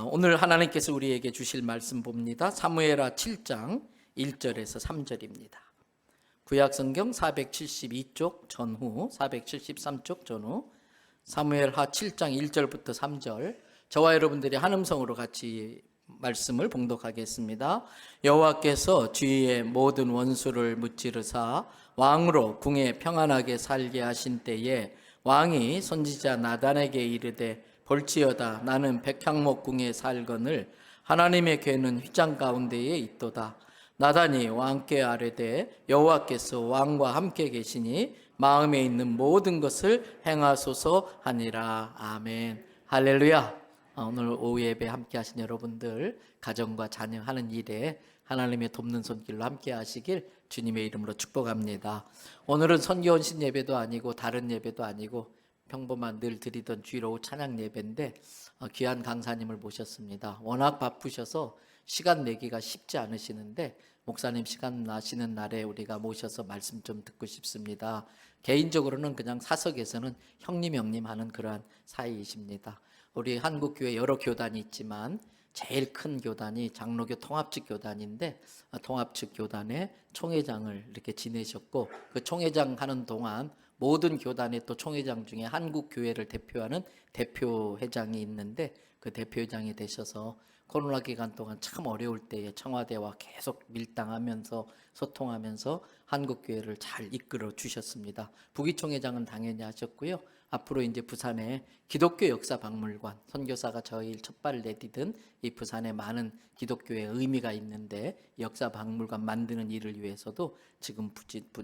오늘 하나님께서 우리에게 주실 말씀 봅니다. 사무엘하 7장 1절에서 3절입니다. 구약성경 472쪽 전후, 473쪽 전후, 사무엘하 7장 1절부터 3절, 저와 여러분들이 한 음성으로 같이 말씀을 봉독하겠습니다. 여호와께서 주위의 모든 원수를 무찌르사 왕으로 궁에 평안하게 살게 하신 때에 왕이 선지자 나단에게 이르되 볼지어다 나는 백향목 궁에 살거늘 하나님의 궤는 휘장 가운데에 있도다. 나단이 왕께 아뢰되 여호와께서 왕과 함께 계시니 마음에 있는 모든 것을 행하소서 하니라. 아멘. 할렐루야. 오늘 오후 예배 함께 하신 여러분들 가정과 자녀 하는 일에 하나님의 돕는 손길로 함께 하시길 주님의 이름으로 축복합니다. 오늘은 선교원신 예배도 아니고 다른 예배도 아니고 평범한 늘 드리던 주일 오후 찬양 예배인데 귀한 강사님을 모셨습니다. 워낙 바쁘셔서 시간 내기가 쉽지 않으시는데 목사님 시간 나시는 날에 우리가 모셔서 말씀 좀 듣고 싶습니다. 개인적으로는 그냥 사석에서는 형님 하는 그러한 사이이십니다. 우리 한국교회 여러 교단이 있지만 제일 큰 교단이 장로교 통합측 교단인데 통합측 교단의 총회장을 이렇게 지내셨고 그 총회장 하는 동안 모든 교단의 또 총회장 중에 한국교회를 대표하는 대표회장이 있는데 그 대표회장이 되셔서 코로나 기간 동안 참 어려울 때에 청와대와 계속 밀당하면서 소통하면서 한국교회를 잘 이끌어 주셨습니다. 부기총회장은 당연히 하셨고요. 앞으로 이제 부산에 기독교 역사박물관, 선교사가 저희 첫 발을 내디딘 이 부산에 많은 기독교의 의미가 있는데 역사박물관 만드는 일을 위해서도 지금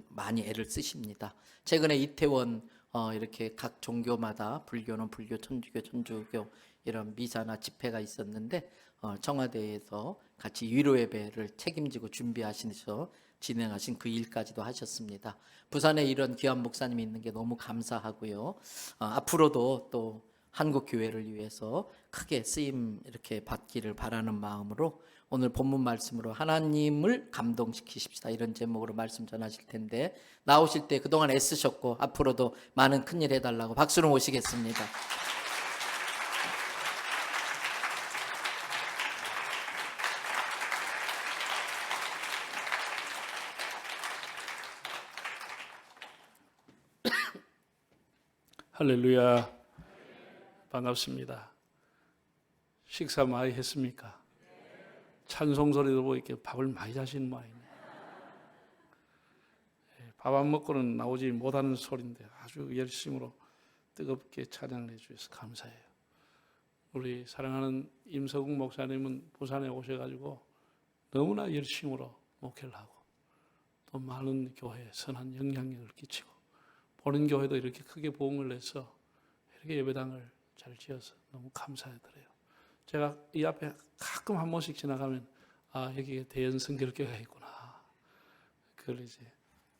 많이 애를 쓰십니다. 최근에 이태원 이렇게 각 종교마다 불교는 불교, 천주교, 천주교 이런 미사나 집회가 있었는데 청와대에서 같이 위로 예배를 책임지고 준비하시면서 진행하신 그 일까지도 하셨습니다. 부산에 이런 귀한 목사님이 있는 게 너무 감사하고요. 앞으로도 또 한국 교회를 위해서 크게 쓰임 이렇게 받기를 바라는 마음으로 오늘 본문 말씀으로 하나님을 감동시키십시다 이런 제목으로 말씀 전하실 텐데 나오실 때 그동안 애쓰셨고 앞으로도 많은 큰일 해달라고 박수로 모시겠습니다. 할렐루야. 반갑습니다. 식사 많이 했습니까? 찬송 소리도 보이게 밥을 많이 자시는 모양이네. 밥 안 먹고는 나오지 못하는 소리인데 아주 열심으로 뜨겁게 찬양을 해주셔서 감사해요. 우리 사랑하는 임서국 목사님은 부산에 오셔가지고 너무나 열심으로 목회를 하고 또 많은 교회에 선한 영향력을 끼치고 보는 교회도 이렇게 크게 부흥을 내서 이렇게 예배당을 잘 지어서 너무 감사드려요. 제가 이 앞에 가끔 한 번씩 지나가면 여기에 대연성결교회가 있구나. 그걸 이제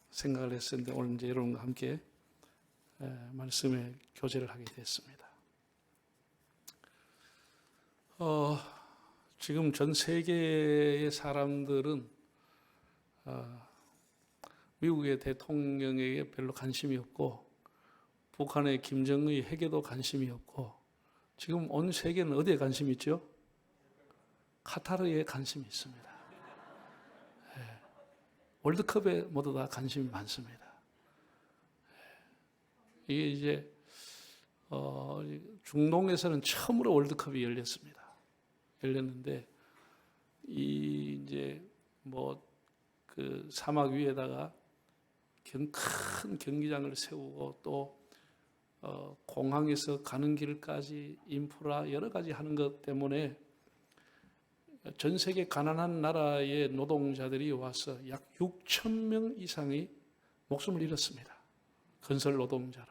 생각을 했었는데 오늘 이제 여러분과 함께 말씀의 교제를 하게 됐습니다. 지금 전 세계의 사람들은 미국의 대통령에게 별로 관심이 없고 북한의 김정의 핵에도 관심이 없고 지금 온 세계는 어디에 관심이 있죠? 카타르에 관심이 있습니다. 월드컵에 모두 다 관심이 많습니다. 이게 이제 중동에서는 처음으로 월드컵이 열렸는데 이제 그 사막 위에다가 큰 경기장을 세우고 또 공항에서 가는 길까지 인프라 여러 가지 하는 것 때문에 전 세계 가난한 나라의 노동자들이 와서 약 6천 명 이상이 목숨을 잃었습니다. 건설 노동자로.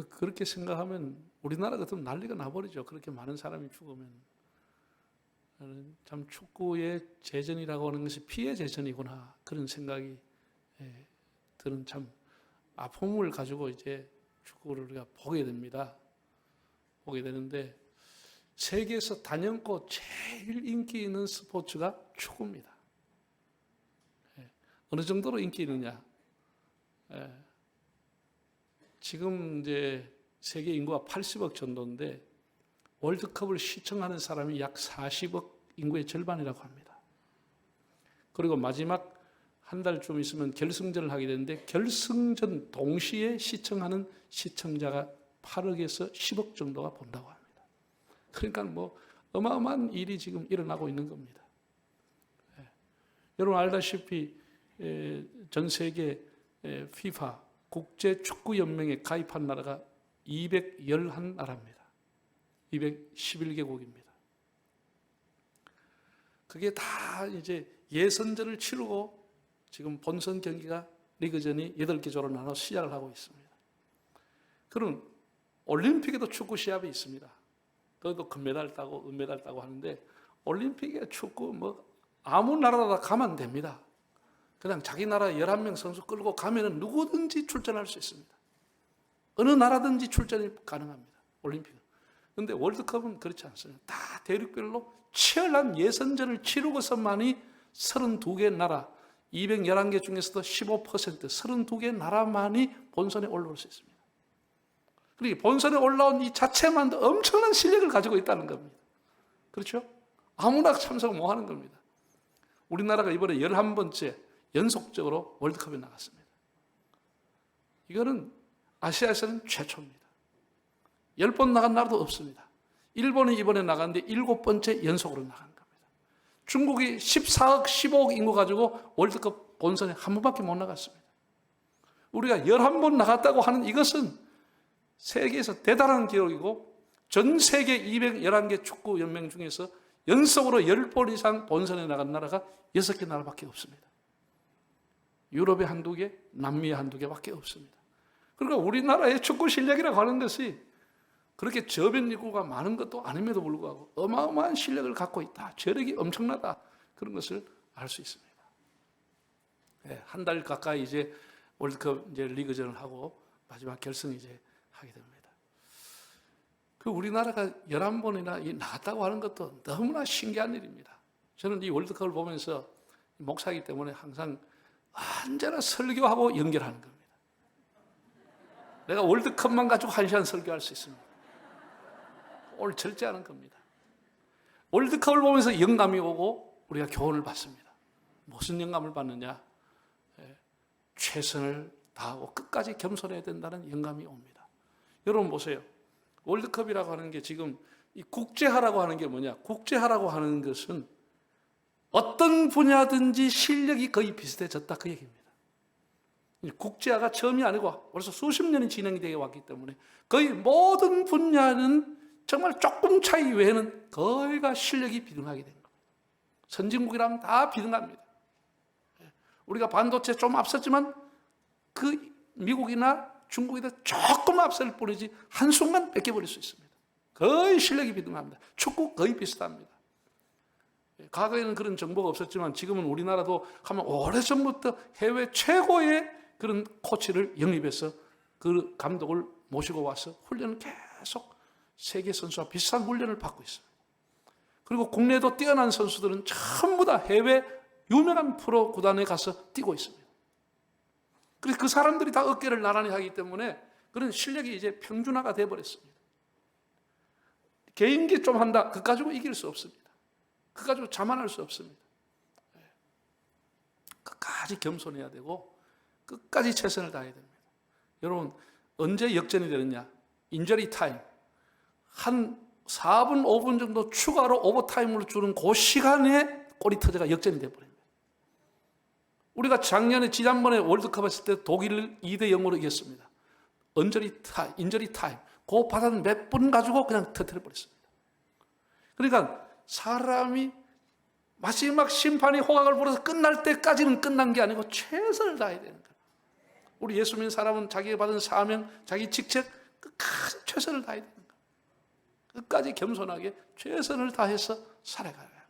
그렇게 생각하면 우리나라 같으면 난리가 나버리죠. 그렇게 많은 사람이 죽으면. 참 축구의 재전이라고 하는 것이 피해 재전이구나 그런 생각이 드는 참 아픔을 가지고 이제 축구를 우리가 보게 됩니다. 보게 되는데 세계에서 단연코 제일 인기 있는 스포츠가 축구입니다. 어느 정도로 인기 있느냐? 지금 이제 세계 인구가 80억 정도인데 월드컵을 시청하는 사람이 약 40억 인구의 절반이라고 합니다. 그리고 마지막 한 달쯤 있으면 결승전을 하게 되는데 결승전 동시에 시청하는 시청자가 8억에서 10억 정도가 본다고 합니다. 그러니까 뭐 어마어마한 일이 지금 일어나고 있는 겁니다. 여러분 알다시피 전 세계 FIFA 국제축구연맹에 가입한 나라가 211나라입니다. 211개국입니다. 그게 다 이제 예선전을 치르고 지금 본선 경기가 리그전이 8개 조로 나눠 시작을 하고 있습니다. 그럼 올림픽에도 축구 시합이 있습니다. 그것도 금메달 따고 은메달 따고 하는데 올림픽에 축구 뭐 아무 나라다 가면 됩니다. 그냥 자기 나라 11명 선수 끌고 가면은 누구든지 출전할 수 있습니다. 어느 나라든지 출전이 가능합니다. 올림픽은. 그런데 월드컵은 그렇지 않습니다. 다 대륙별로 치열한 예선전을 치르고서만이 32개 나라, 211개 중에서도 15%, 32개 나라만이 본선에 올라올 수 있습니다. 그리고 본선에 올라온 이 자체만도 엄청난 실력을 가지고 있다는 겁니다. 그렇죠? 아무나 참석 못 하는 겁니다. 우리나라가 이번에 11번째 연속적으로 월드컵에 나갔습니다. 이거는 아시아에서는 최초입니다. 10번 나간 나라도 없습니다. 일본이 이번에 나갔는데 7번째 연속으로 나간 겁니다. 중국이 14억, 15억 인구 가지고 월드컵 본선에 한 번밖에 못 나갔습니다. 우리가 11번 나갔다고 하는 이것은 세계에서 대단한 기록이고 전 세계 211개 축구 연맹 중에서 연속으로 10번 이상 본선에 나간 나라가 6개 나라밖에 없습니다. 유럽에 한두 개, 남미에 한두 개밖에 없습니다. 그러니까 우리나라의 축구 실력이라고 하는 것이 그렇게 저변 인구가 많은 것도 아님에도 불구하고 어마어마한 실력을 갖고 있다. 재력이 엄청나다. 그런 것을 알 수 있습니다. 한 달 가까이 이제 월드컵 이제 리그전을 하고 마지막 결승 이제 하게 됩니다. 그 우리나라가 11번이나 나갔다고 하는 것도 너무나 신기한 일입니다. 저는 이 월드컵을 보면서 목사이기 때문에 항상 언제나 설교하고 연결하는 겁니다. 내가 월드컵만 가지고 1시간 설교할 수 있습니다. 오늘 절제하는 겁니다. 월드컵을 보면서 영감이 오고 우리가 교훈을 받습니다. 무슨 영감을 받느냐? 최선을 다하고 끝까지 겸손해야 된다는 영감이 옵니다. 여러분 보세요. 월드컵이라고 하는 게 지금 이 국제화라고 하는 게 뭐냐? 국제화라고 하는 것은 어떤 분야든지 실력이 거의 비슷해졌다 그 얘기입니다. 국제화가 처음이 아니고 벌써 수십 년이 진행이 되어 왔기 때문에 거의 모든 분야는 정말 조금 차이 외에는 거의가 실력이 비등하게 된 겁니다. 선진국이라면 다 비등합니다. 우리가 반도체 좀 앞섰지만 그 미국이나 중국에다 조금 앞설 뿐이지 한순간 뺏겨버릴 수 있습니다. 거의 실력이 비등합니다. 축구 거의 비슷합니다. 과거에는 그런 정보가 없었지만 지금은 우리나라도 하면 오래전부터 해외 최고의 그런 코치를 영입해서 그 감독을 모시고 와서 훈련을 계속 세계 선수와 비슷한 훈련을 받고 있습니다. 그리고 국내에도 뛰어난 선수들은 전부 다 해외 유명한 프로 구단에 가서 뛰고 있습니다. 그래서 그 사람들이 다 어깨를 나란히 하기 때문에 그런 실력이 이제 평준화가 되어버렸습니다. 개인기 좀 한다. 그거 가지고 이길 수 없습니다. 그거 가지고 자만할 수 없습니다. 끝까지 겸손해야 되고 끝까지 최선을 다해야 됩니다. 여러분 언제 역전이 되느냐? 인저리 타임. 한 4분, 5분 정도 추가로 오버타임으로 주는 그 시간에 골이 터져가 역전이 되어버립니다. 우리가 작년에 지난번에 월드컵 했을 때 독일을 2대0으로 이겼습니다. 인저리 타임. 그 받은 몇 분 가지고 그냥 터뜨려버렸습니다. 그러니까 사람이 마지막 심판이 호각을 불어서 끝날 때까지는 끝난 게 아니고 최선을 다해야 되는 거예요. 우리 예수 믿는 사람은 자기가 받은 사명, 자기 직책 끝까지 최선을 다해야 되는 거예요. 끝까지 겸손하게 최선을 다해서 살아가야 합니다.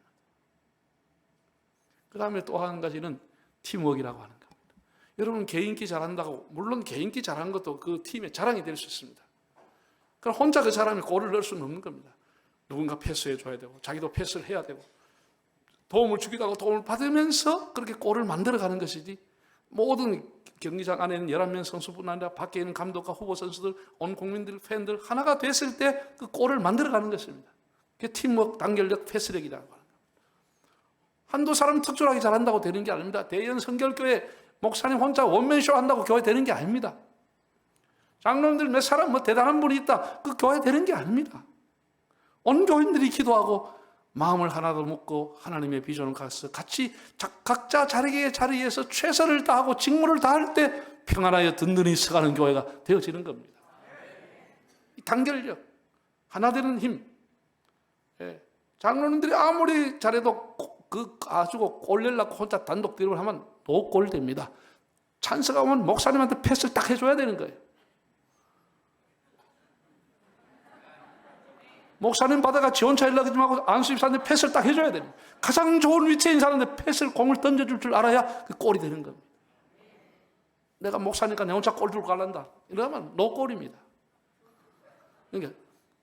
그 다음에 또 한 가지는 팀워크라고 하는 겁니다. 여러분 개인기 잘한다고 물론 개인기 잘하는 것도 그 팀의 자랑이 될 수 있습니다. 그럼 혼자 그 사람이 골을 넣을 수는 없는 겁니다. 누군가 패스해 줘야 되고 자기도 패스를 해야 되고 도움을 주기도 하고 도움을 받으면서 그렇게 골을 만들어가는 것이지 모든 경기장 안에는 11명 선수뿐 아니라 밖에 있는 감독과 후보 선수들, 온 국민들, 팬들 하나가 됐을 때 그 골을 만들어가는 것입니다. 그게 팀워크, 단결력, 패스력이라고 하는 거예요. 한두 사람 특출나게 잘한다고 되는 게 아닙니다. 대연 성결교회 목사님 혼자 원맨쇼 한다고 교회 되는 게 아닙니다. 장로님들 몇 사람 뭐 대단한 분이 있다, 그 교회 되는 게 아닙니다. 온 교인들이 기도하고 마음을 하나도 먹고 하나님의 비전을 가서 같이 각자 자리에서 최선을 다하고 직무를 다할 때 평안하여 든든히 서가는 교회가 되어지는 겁니다. 이 단결력, 하나 되는 힘. 장로님들이 아무리 잘해도 그 가지고 골 내려고 혼자 단독 드립을 하면 노골 됩니다. 찬스가 오면 목사님한테 패스를 딱 해줘야 되는 거예요. 목사님 바다가 지원차 연락이 좀 하고 안수 집사한테 패스를 딱 해줘야 됩니다. 가장 좋은 위치에 있는 사람한테 패스를, 공을 던져줄 줄 알아야 그 골이 되는 겁니다. 내가 목사니까 내 혼자 골 들고 갈란다 이러면 노골입니다. 그러니까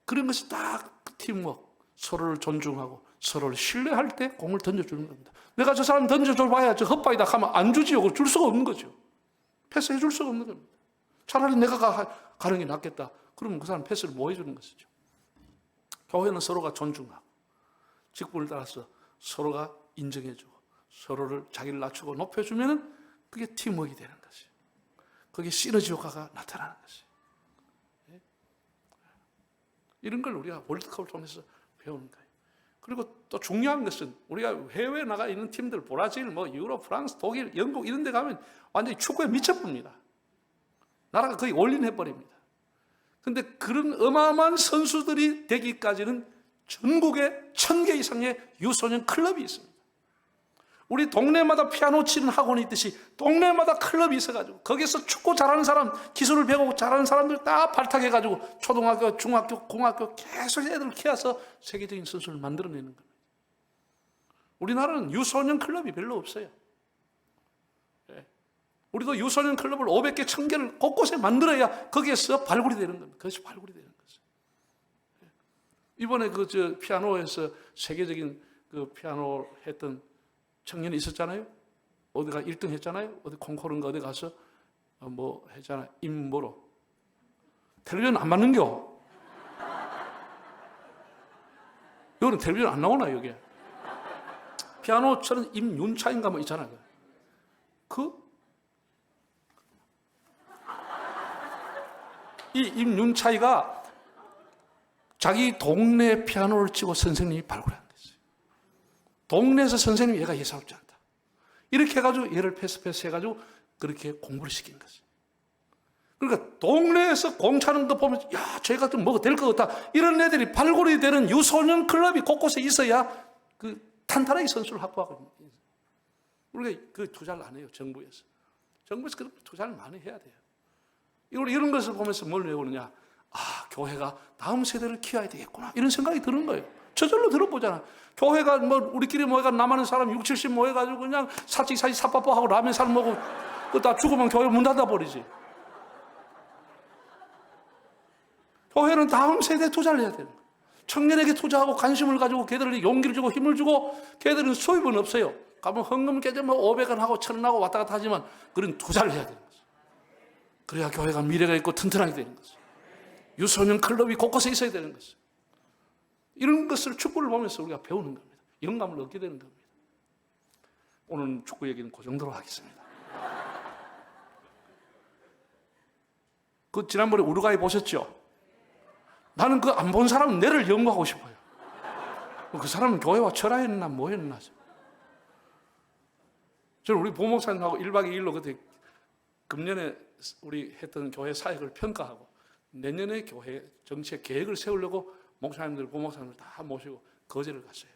그런 것이 딱 팀워크, 서로를 존중하고 서로를 신뢰할 때 공을 던져주는 겁니다. 내가 저 사람 던져줘 봐야 저 헛바이다 하면 안 주지요. 줄 수가 없는 거죠. 패스해 줄 수가 없는 겁니다. 차라리 내가 가는 게 낫겠다. 그러면 그 사람 패스를 뭐 해주는 것이죠. 교회는 서로가 존중하고 직분을 따라서 서로가 인정해주고 서로를 자기를 낮추고 높여주면 그게 팀워크가 되는 것이에요. 그게 시너지 효과가 나타나는 것이에요. 이런 걸 우리가 월드컵을 통해서 배우는 거예요. 그리고 또 중요한 것은 우리가 해외에 나가 있는 팀들, 브라질, 뭐 유럽, 프랑스, 독일, 영국 이런 데 가면 완전히 축구에 미쳐봅니다. 나라가 거의 올인해버립니다. 그런데 그런 어마어마한 선수들이 되기까지는 전국에 1000개 이상의 유소년 클럽이 있습니다. 우리 동네마다 피아노 치는 학원이 있듯이 동네마다 클럽이 있어가지고 거기서 축구 잘하는 사람, 기술을 배우고 잘하는 사람들 다 발탁해가지고 초등학교, 중학교, 공학교 계속 애들을 키워서 세계적인 선수를 만들어내는 겁니다. 우리나라는 유소년 클럽이 별로 없어요. 우리도 유소년 클럽을 500개, 1000개를 곳곳에 만들어야 거기에서 발굴이 되는 겁니다. 그것이 발굴이 되는 거죠. 이번에 피아노에서 세계적인 그 피아노 했던 청년이 있었잖아요. 어디가 1등 했잖아요. 어디 콩쿠르인가 어디 가서 뭐 했잖아요. 임모로. 텔레비전 안 맞는겨? 여기는 텔레비전 안 나오나 여기? 피아노처럼 임윤차인가 뭐 있잖아요. 이 임윤차이가 자기 동네 피아노를 치고 선생님이 발굴한 거예요. 동네에서 선생님이 얘가 예사롭지 않다. 이렇게 해가지고 얘를 패스 해가지고 그렇게 공부를 시킨 거지. 그러니까 동네에서 공 차는 거 보면 야, 저희 같은 뭐가 될 것 같다. 이런 애들이 발굴이 되는 유소년 클럽이 곳곳에 있어야 그 탄탄하게 선수를 확보하거든요. 우리가 그 투자를 안 해요, 정부에서. 정부에서 그런 투자를 많이 해야 돼요. 이런 것을 보면서 뭘 배우느냐? 아, 교회가 다음 세대를 키워야 되겠구나. 이런 생각이 드는 거예요. 저절로 들어보잖아. 교회가 뭐 우리끼리 모여가 남아는 사람 60, 70 모여가지고 그냥 사직 사빠빠하고 라면 사 먹고 다 죽으면 교회 문 닫아버리지. 교회는 다음 세대에 투자를 해야 되는 거예요. 청년에게 투자하고 관심을 가지고 걔들에게 용기를 주고 힘을 주고 걔들은 수입은 없어요. 가면 헌금 깨져 뭐 500원 하고 1000원 하고 왔다 갔다 하지만 그런 투자를 해야 되는 거죠. 그래야 교회가 미래가 있고 튼튼하게 되는 거죠. 유소년 클럽이 곳곳에 있어야 되는 거죠. 이런 것을 축구를 보면서 우리가 배우는 겁니다. 영감을 얻게 되는 겁니다. 오늘 축구 얘기는 그 정도로 하겠습니다. 그 지난번에 우루과이 보셨죠? 나는 그 안 본 사람은 내를 연구하고 싶어요. 그 사람은 교회와 철학했나 뭐 했나. 저는 우리 부목사님하고 1박 2일로 그때 금년에 우리 했던 교회 사역을 평가하고 내년에 교회 정책 계획을 세우려고 목사님들, 부목사님들 다 모시고 거제를 갔어요.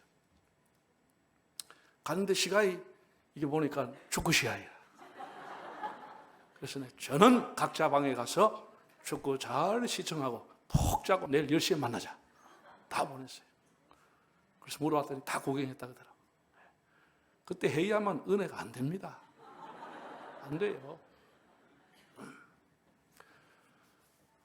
갔는데 시간이 이게 보니까 축구 시간이야. 그래서 저는 각자 방에 가서 축구 잘 시청하고 푹 자고 내일 10시에 만나자. 다 보냈어요. 그래서 물어봤더니 다 구경했다 그러더라고요. 그때 회의하면 은혜가 안 됩니다. 안 돼요.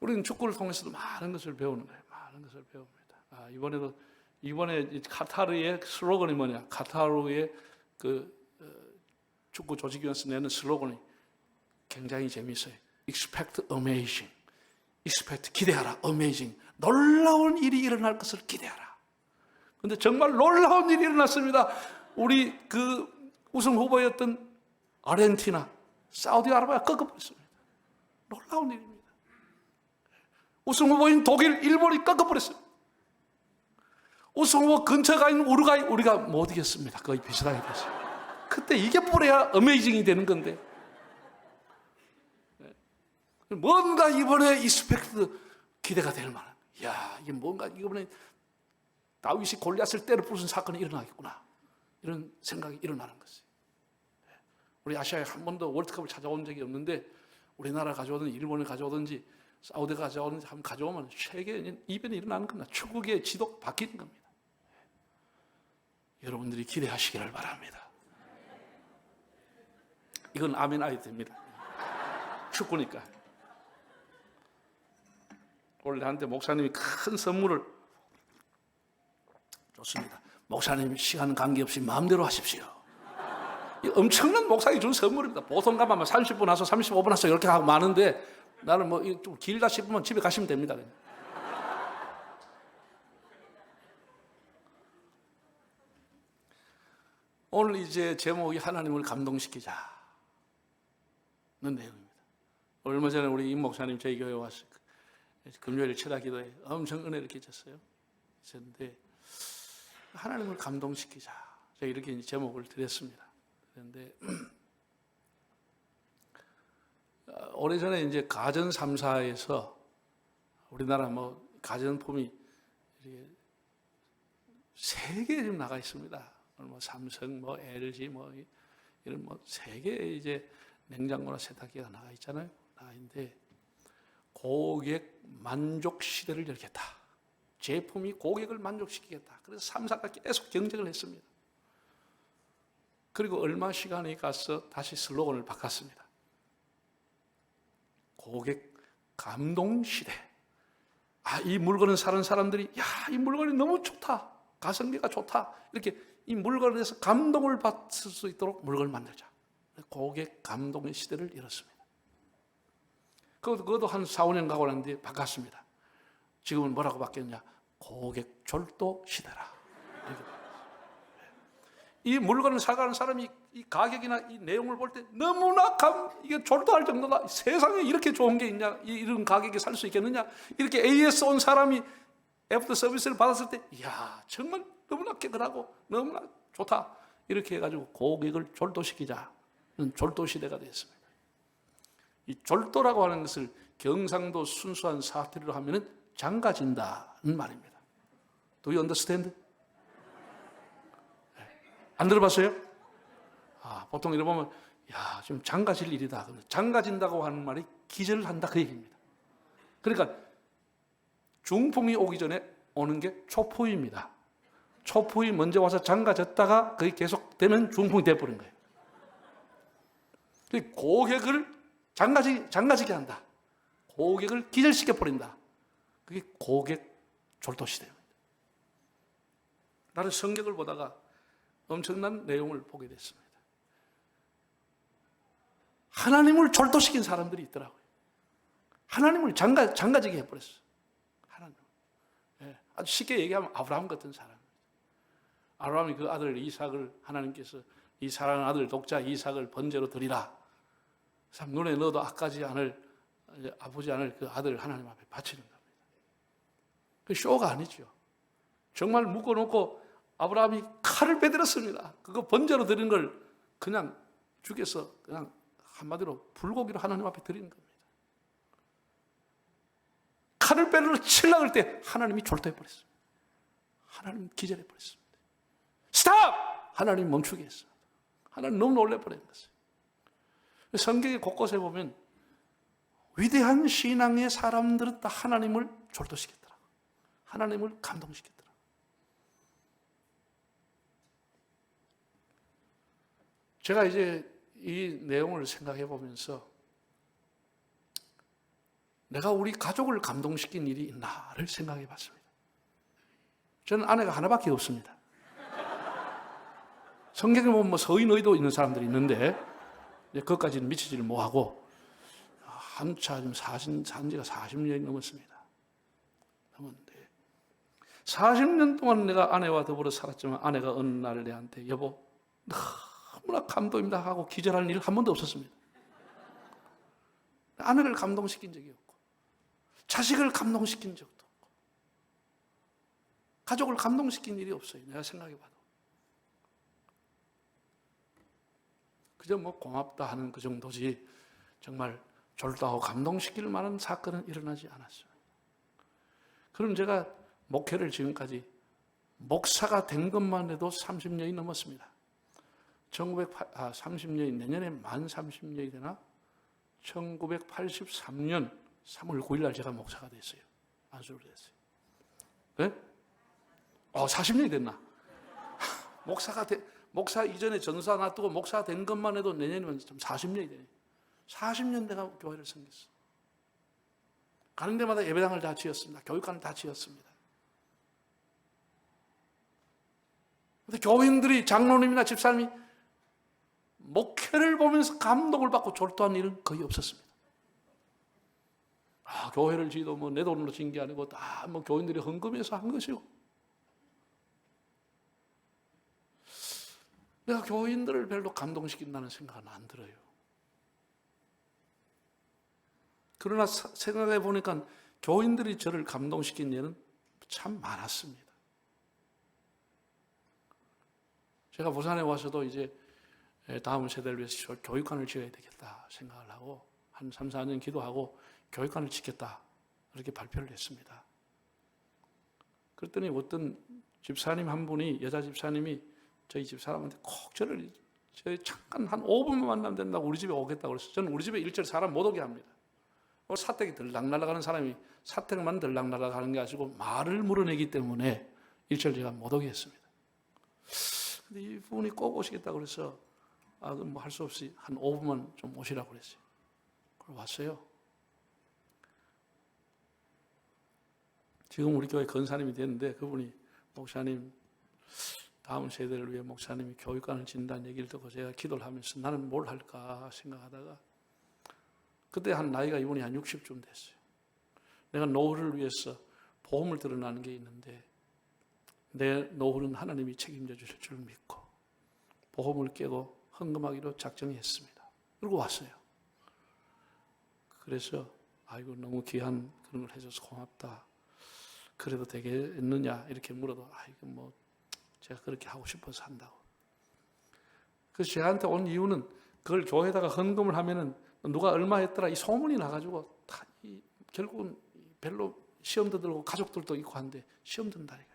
우리는 축구를 통해서도 많은 것을 배우는 거예요. 많은 것을 배웁니다. 이번에 카타르의 슬로건이 뭐냐? 카타르의 그 축구 조직위원회에서 내는 슬로건이 굉장히 재미있어요. Expect amazing. Expect 기대하라. Amazing. 놀라운 일이 일어날 것을 기대하라. 근데 정말 놀라운 일이 일어났습니다. 우리 그 우승 후보였던 아르헨티나, 사우디아라비아가 꺾어버렸습니다. 놀라운 일입니다. 우승 후보인 독일, 일본이 꺾어버렸어요. 우승 후보 근처가 있는 우루과이, 우리가 못 이겼습니다. 거의 비슷하게 됐어요. 그때 이게 뿌려야 어메이징이 되는 건데. 뭔가 이번에 이스펙트 기대가 될 만한. 야, 이게 뭔가 이번에 다윗이 골리앗을 때려 부순 사건이 일어나겠구나. 이런 생각이 일어나는 것이에요. 우리 아시아에 한 번도 월드컵을 찾아온 적이 없는데 우리나라 가져오든지 일본을 가져오든지 사우디가 가져오든지 한번 가져오면 세계 이변이 일어나는 겁니다. 축구계의 지도가 바뀌는 겁니다. 여러분들이 기대하시기를 바랍니다. 이건 아멘 아이 됩니다. 축구니까. 원래 한때 목사님이 큰 선물을 줬습니다. 목사님 시간 관계없이 마음대로 하십시오. 엄청난 목사님이 준 선물입니다. 보통 가면 30분 와서 35분 와서 이렇게 하고 많은데 나는 뭐 좀 길다 싶으면 집에 가시면 됩니다. 그냥. 오늘 이제 제목이 하나님을 감동시키자는 내용입니다. 얼마 전에 우리 임 목사님 저희 교회에 와서 금요일 철야 기도에 엄청 은혜를 끼쳤어요. 그런데 하나님을 감동시키자. 제가 이렇게 제목을 드렸습니다. 그런데 오래전에 이제 가전 3사에서 우리나라 뭐 가전품이 세 개 지금 나가 있습니다. 뭐 삼성, 뭐 LG, 뭐 이런 뭐 세 개의 이제 냉장고나 세탁기가 나가 있잖아요. 나가 있는데 고객 만족 시대를 열겠다. 제품이 고객을 만족시키겠다. 그래서 3사가 계속 경쟁을 했습니다. 그리고 얼마 시간이 가서 다시 슬로건을 바꿨습니다. 고객 감동 시대. 이 물건을 사는 사람들이 이 물건이 너무 좋다. 가성비가 좋다. 이렇게 이 물건에서 감동을 받을 수 있도록 물건을 만들자. 고객 감동의 시대를 열었습니다. 그것도 한 4, 5년 가고 난 뒤에 바꿨습니다. 지금은 뭐라고 바뀌었냐? 고객 졸도 시대라. 이 물건을 사가는 사람이 이 가격이나 이 내용을 볼 때 너무나 이게 졸도할 정도다. 세상에 이렇게 좋은 게 있냐? 이런 가격에 살 수 있겠느냐? 이렇게 AS 온 사람이 애프터 서비스를 받았을 때, 이야, 정말 너무나 깨끗하고 너무나 좋다. 이렇게 해가지고 고객을 졸도시키자는 졸도 시대가 되었습니다. 이 졸도라고 하는 것을 경상도 순수한 사투리로 하면은 장가진다는 말입니다. Do you understand? 안 들어봤어요? 보통 이러 보면, 지금 장가질 일이다. 장가진다고 하는 말이 기절을 한다. 그 얘기입니다. 그러니까 중풍이 오기 전에 오는 게 초포입니다. 초포이 먼저 와서 장가졌다가 그게 계속되면 중풍이 돼버린 거예요. 고객을 장가지게 한다. 고객을 기절시켜버린다. 그게 고객 졸도 시대입니다. 나는 성경을 보다가 엄청난 내용을 보게 됐습니다. 하나님을 졸도시킨 사람들이 있더라고요. 하나님을 장가지게 해버렸어요. 하나님. 아주 쉽게 얘기하면 아브라함 같은 사람. 아브라함이 그 아들 이삭을 하나님께서 이 사랑하는 아들 독자 이삭을 번제로 드리라. 참 눈에 넣어도 아프지 않을 그 아들을 하나님 앞에 바치는 겁니다. 그 쇼가 아니죠. 정말 묶어놓고 아브라함이 칼을 빼들었습니다. 그거 번제로 드린 걸 그냥 죽여서 그냥 한마디로 불고기로 하나님 앞에 드리는 겁니다. 칼을 빼들어 치려고 할 때 하나님이 졸도해버렸습니다. 하나님 기절해버렸습니다. 스탑! 하나님 멈추게 했어요. 하나님 너무 놀래버린 것이에요. 성경의 곳곳에 보면 위대한 신앙의 사람들은 다 하나님을 졸도시켰더라. 하나님을 감동시켰더라. 제가 이제 이 내용을 생각해 보면서 내가 우리 가족을 감동시킨 일이 있나를 생각해 봤습니다. 저는 아내가 하나밖에 없습니다. 성경에 보면 서인의도 있는 사람들이 있는데 그것까지는 미치지를 못하고 한차 지금 산 지가 40년이 넘었습니다. 넘었는데 40년 동안 내가 아내와 더불어 살았지만 아내가 어느 날 내한테 여보 너무나 감동입니다 하고 기절하는 일 한 번도 없었습니다. 아내를 감동시킨 적이 없고 자식을 감동시킨 적도 없고 가족을 감동시킨 일이 없어요. 내가 생각해봐도. 그저 뭐 고맙다 하는 그 정도지 정말 졸도하고 감동시킬 만한 사건은 일어나지 않았어요. 그럼 제가 목회를 지금까지 목사가 된 것만 해도 30년이 넘었습니다. 30년이 내년에 만 30년이 되나? 1983년 3월 9일 날 제가 목사가 됐어요. 안수를 됐어요. 네? 40년이 됐나? 목사 이전에 전사 놔두고 목사 된 것만 해도 내년이면 좀 40년이 되네. 40년 내가 교회를 섬겼어. 가는 데마다 예배당을 다 지었습니다. 교육관을 다 지었습니다. 근데 교인들이 장로님이나 집사님이 목회를 보면서 감동을 받고 졸도한 일은 거의 없었습니다. 교회를 지도 뭐 내 돈으로 지은 게 아니고 다 뭐 교인들이 헌금해서 한 것이고. 내가 교인들을 별로 감동시킨다는 생각은 안 들어요. 그러나 생각해 보니까 교인들이 저를 감동시킨 일은 참 많았습니다. 제가 부산에 와서도 이제 다음 세대를 위해서 교육관을 지어야 되겠다 생각을 하고 한 3, 4년 기도하고 교육관을 짓겠다 그렇게 발표를 했습니다. 그랬더니 어떤 집사님 한 분이 여자 집사님이 저희 집사람한테 꼭 저를 잠깐 한 5분만 만나면 된다고 우리 집에 오겠다고 그랬어요. 저는 우리 집에 일절 사람 못 오게 합니다. 사택이 들락 날아가는 사람이 사택만 들락 날아가는 게 아니고 말을 물어내기 때문에 일절 제가 못 오게 했습니다. 근데 이분이 꼭 오시겠다고 그래서 그럼 뭐 할 수 없이 한 5분만 좀 오시라고 그랬어요. 그걸 왔어요. 지금 우리 교회 권사님이 됐는데 그분이 목사님 다음 세대를 위해 목사님이 교육관을 짓는다는 얘기를 듣고 제가 기도를 하면서 나는 뭘 할까 생각하다가 그때 한 나이가 이분이 한 60쯤 됐어요. 내가 노후를 위해서 보험을 들어나는 게 있는데 내 노후는 하나님이 책임져 주실 줄 믿고 보험을 깨고 헌금하기로 작정했습니다. 그리고 왔어요. 그래서 아이고 너무 귀한 그런 걸 해줘서 고맙다. 그래도 되겠느냐 이렇게 물어도 아이고 뭐 제가 그렇게 하고 싶어서 한다고. 그래서 저한테 온 이유는 그걸 교회에다가 헌금을 하면은 누가 얼마 했더라 이 소문이 나가지고 다 결국은 별로 시험도 들고 가족들도 있고 한데 시험 든다 이거예요.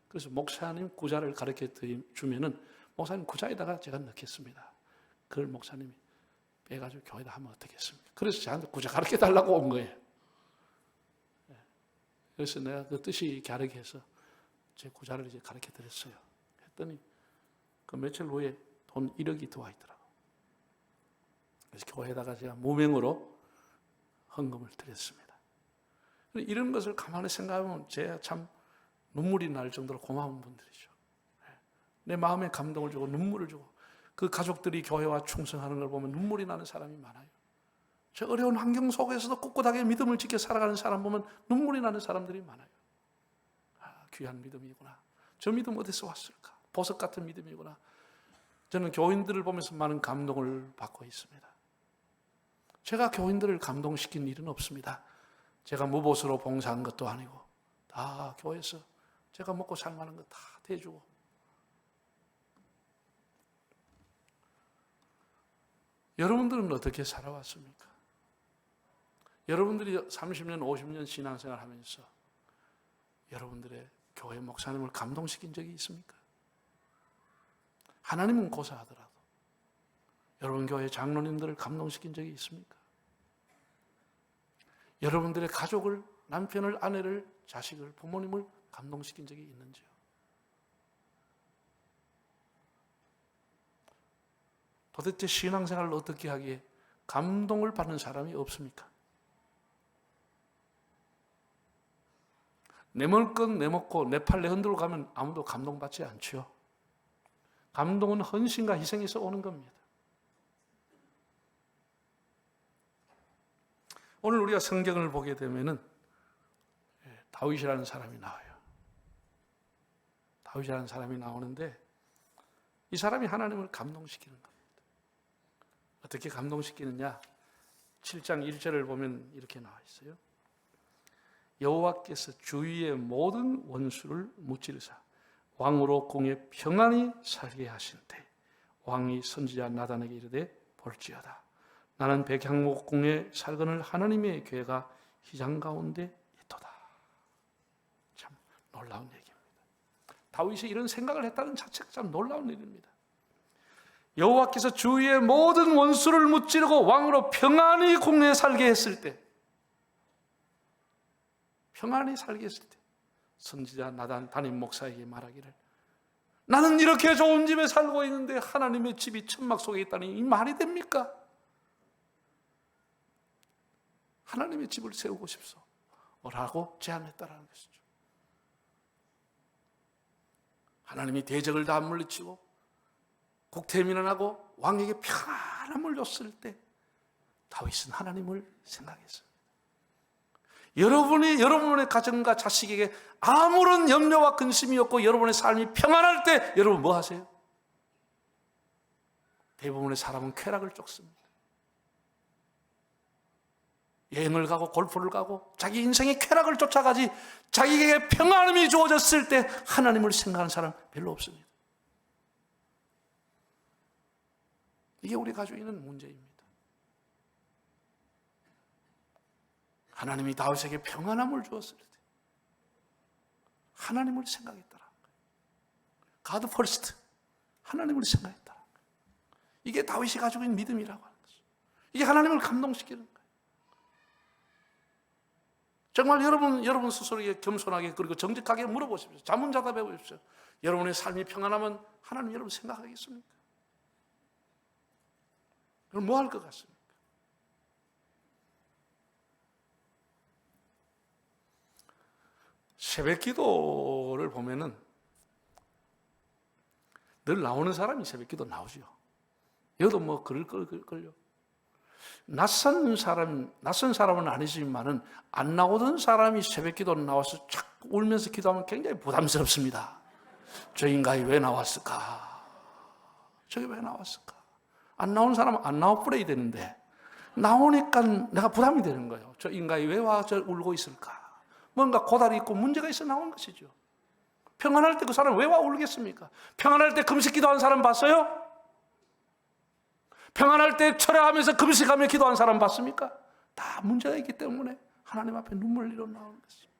그래서 목사님 구자를 가르쳐 주면은 목사님 구자에다가 제가 넣겠습니다. 그걸 목사님이 빼가지고 교회에다 하면 어떻겠습니까? 그래서 저한테 구자 가르쳐 달라고 온 거예요. 그래서 내가 그 뜻이 갸르게 해서 제 구자를 이제 가르쳐 드렸어요. 했더니 그 며칠 후에 돈 1억이 들어와 있더라고. 그래서 교회에다가 제가 무명으로 헌금을 드렸습니다. 이런 것을 가만히 생각하면 제가 참 눈물이 날 정도로 고마운 분들이죠. 내 마음에 감동을 주고 눈물을 주고 그 가족들이 교회와 충성하는 걸 보면 눈물이 나는 사람이 많아요. 저 어려운 환경 속에서도 꿋꿋하게 믿음을 지켜 살아가는 사람 보면 눈물이 나는 사람들이 많아요. 귀한 믿음이구나. 저 믿음 어디서 왔을까? 보석 같은 믿음이구나. 저는 교인들을 보면서 많은 감동을 받고 있습니다. 제가 교인들을 감동시킨 일은 없습니다. 제가 무보수로 봉사한 것도 아니고 다 교회에서 제가 먹고 살만한 거 다 대주고 여러분들은 어떻게 살아왔습니까? 여러분들이 30년, 50년 신앙생활 하면서 여러분들의 교회 목사님을 감동시킨 적이 있습니까? 하나님은 고사하더라도 여러분 교회 장로님들을 감동시킨 적이 있습니까? 여러분들의 가족을, 남편을, 아내를, 자식을, 부모님을 감동시킨 적이 있는지요? 도대체 신앙생활을 어떻게 하기에 감동을 받는 사람이 없습니까? 내몰 건 내먹고 내 팔 내 흔들고 가면 아무도 감동받지 않죠. 감동은 헌신과 희생에서 오는 겁니다. 오늘 우리가 성경을 보게 되면은 다윗이라는 사람이 나와요. 다윗이라는 사람이 나오는데 이 사람이 하나님을 감동시키는 겁니다. 어떻게 감동시키느냐? 7장 1절을 보면 이렇게 나와 있어요. 여호와께서 주위의 모든 원수를 무찌르사 왕으로 공에 평안히 살게 하신 때 왕이 선지자 나단에게 이르되 볼지어다 나는 백향목궁에 살거늘 하나님의 궤가 휘장 가운데 있도다. 참 놀라운 얘기입니다. 다윗이 이런 생각을 했다는 자체가 참 놀라운 일입니다. 여호와께서 주위의 모든 원수를 무찌르고 왕으로 평안히 궁에 살게 했을 때, 평안히 살게 했을 때 선지자 나단 담임 목사에게 말하기를 나는 이렇게 좋은 집에 살고 있는데 하나님의 집이 천막 속에 있다니 이 말이 됩니까? 하나님의 집을 세우고 싶소 라고 제안했다라는 것이죠. 하나님이 대적을 다 물리치고 국태민안하고 왕에게 평안함을 줬을 때 다윗은 하나님을 생각했어요. 여러분이 여러분의 가정과 자식에게 아무런 염려와 근심이 없고 여러분의 삶이 평안할 때 여러분 뭐 하세요? 대부분의 사람은 쾌락을 쫓습니다. 여행을 가고 골프를 가고 자기 인생의 쾌락을 쫓아가지 자기에게 평안함이 주어졌을 때 하나님을 생각하는 사람 별로 없습니다. 이게 우리 가지고 있는 문제입니다. 하나님이 다윗에게 평안함을 주었을 때 하나님을 생각했더라. God first. 하나님을 생각했더라. 이게 다윗이 가지고 있는 믿음이라고 하는 거죠. 이게 하나님을 감동시키는 거예요. 정말 여러분 스스로에게 겸손하게 그리고 정직하게 물어보십시오. 자문자답해 보십시오. 여러분의 삶이 평안하면 하나님 여러분 생각하겠습니까? 그럼 뭐 할 것 같습니까? 새벽 기도를 보면은 늘 나오는 사람이 새벽 기도 나오죠. 여도 뭐 그럴걸요. 낯선 사람은 아니지만은 안 나오던 사람이 새벽 기도 나와서 착 울면서 기도하면 굉장히 부담스럽습니다. 저 인간이 왜 나왔을까? 저게 왜 나왔을까? 안 나오는 사람은 안 나와 뿌려야 되는데 나오니까 내가 부담이 되는 거예요. 저 인간이 왜 와서 울고 있을까? 뭔가 고달이 있고 문제가 있어 나온 것이죠. 평안할 때 그 사람 왜 와 울겠습니까? 평안할 때 금식 기도한 사람 봤어요? 평안할 때 철회하면서 금식하며 기도한 사람 봤습니까? 다 문제가 있기 때문에 하나님 앞에 눈물 흘리러 나오는 것입니다.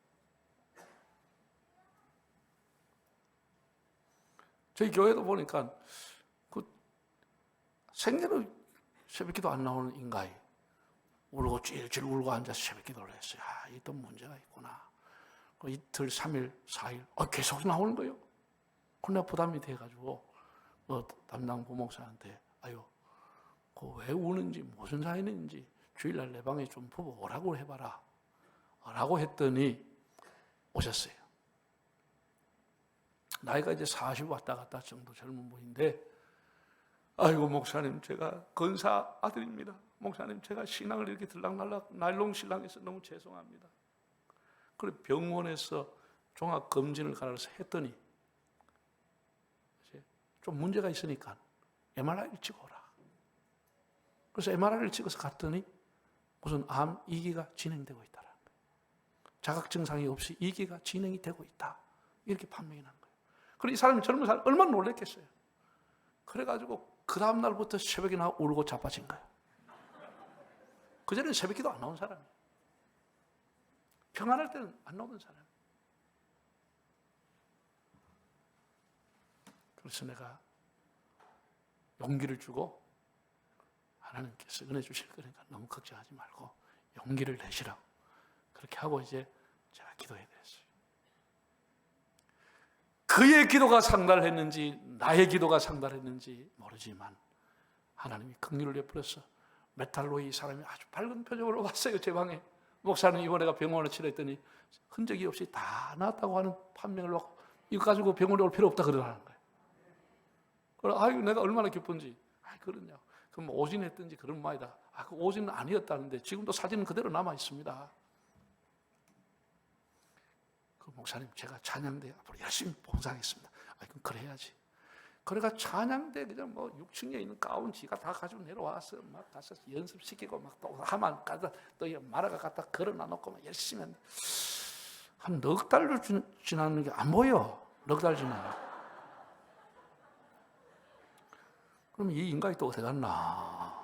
저희 교회도 보니까 그 생계로 새벽 기도 안 나오는 인간이 울고 찔찔 울고 앉아서 새벽 기도를 했어요. 아, 이 또 문제가 있구나. 그 이틀, 3일, 4일 계속 나오는 거예요. 그러나 부담이 돼가지고 담당 부목사한테 아유 왜 우는지 무슨 사연인지 주일날 내 방에 좀 부부 오라고 해봐라 라고 했더니 오셨어요. 나이가 이제 40 왔다 갔다 정도 젊은 분인데 아이고 목사님 제가 건사 아들입니다. 목사님 제가 신앙을 이렇게 들락날락 날롱신랑해서 너무 죄송합니다. 그래 병원에서 종합검진을 가라서 했더니 좀 문제가 있으니까 MRI를 찍어 오라. 그래서 MRI를 찍어서 갔더니 무슨 암 2기가 진행되고 있다라는 거예요. 자각 증상이 없이 2기가 진행이 되고 있다. 이렇게 판명이 난 거예요. 그리고 이 사람이 젊은 사람 얼마나 놀랐겠어요. 그래가지고 그 다음 날부터 새벽에 나와 울고 자빠진 거예요. 그전에는 새벽기도 안 나온 사람이에요. 평안할 때는 안 나오던 사람. 그래서 내가 용기를 주고 하나님께서 은혜 주실 거니까 너무 걱정하지 말고 용기를 내시라고 그렇게 하고 이제 제가 기도해 드렸어요. 그의 기도가 상달했는지 나의 기도가 상달했는지 모르지만 하나님이 긍휼을 베풀어서 몇 달 후에 이 사람이 아주 밝은 표정으로 왔어요. 제 방에. 목사는 이번에 내가 병원을 치료했더니 흔적이 없이 다 나았다고 하는 판명을 받고 이거 가지고 병원에 올 필요 없다 그러라는 거예요. 그래, 아유 내가 얼마나 기쁜지. 그러냐고. 그럼 오진했든지 그런 말이다. 그 오진은 아니었다는데 지금도 사진은 그대로 남아 있습니다. 그 목사님, 제가 찬양대 앞으로 열심히 봉사하겠습니다. 그럼 그래야지. 그래가 찬양대 그냥 뭐 6층에 있는 가운 지가 다 가지고 내려와서 막 가서 연습시키고 막 또 하만 가다 또 말아가 갖다 걸어놔 놓고 막 열심히 했는데 한 넉 달로 지나는 게 안 보여. 넉 달 지나. 그럼 이 인간이 또 어디 갔나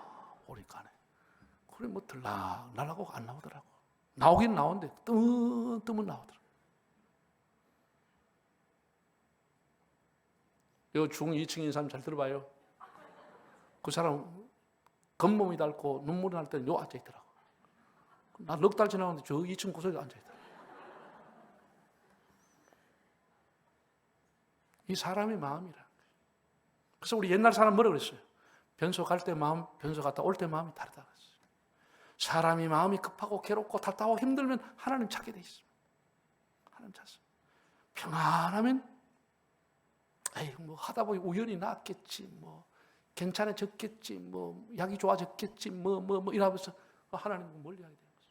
보니까네. 그래 뭐 들락 날라고 안 나오더라고. 나오긴 나오는데 뜨문 나오더라고. 요 중2층인 사람 잘 들어봐요. 그 사람 겉몸이 닳고 눈물이 날 때는 요 앉아있더라고. 나 넉 달 지나는데 저 2층 구석에 앉아있더라고. 이 사람의 마음이라. 그래서 우리 옛날 사람 뭐라 그랬어요? 변소 갈 때 마음, 변소 갔다 올 때 마음이 다르다 그랬어요. 사람이 마음이 급하고 괴롭고 답답하고 힘들면 하나님 찾게 돼 있습니다. 하나님 찾습니다. 평안하면 에이, 뭐 하다 보니 우연히 낫겠지, 뭐 괜찮아졌겠지, 뭐 약이 좋아졌겠지, 뭐 이러면서 하나님을 멀리하게 되는 거죠.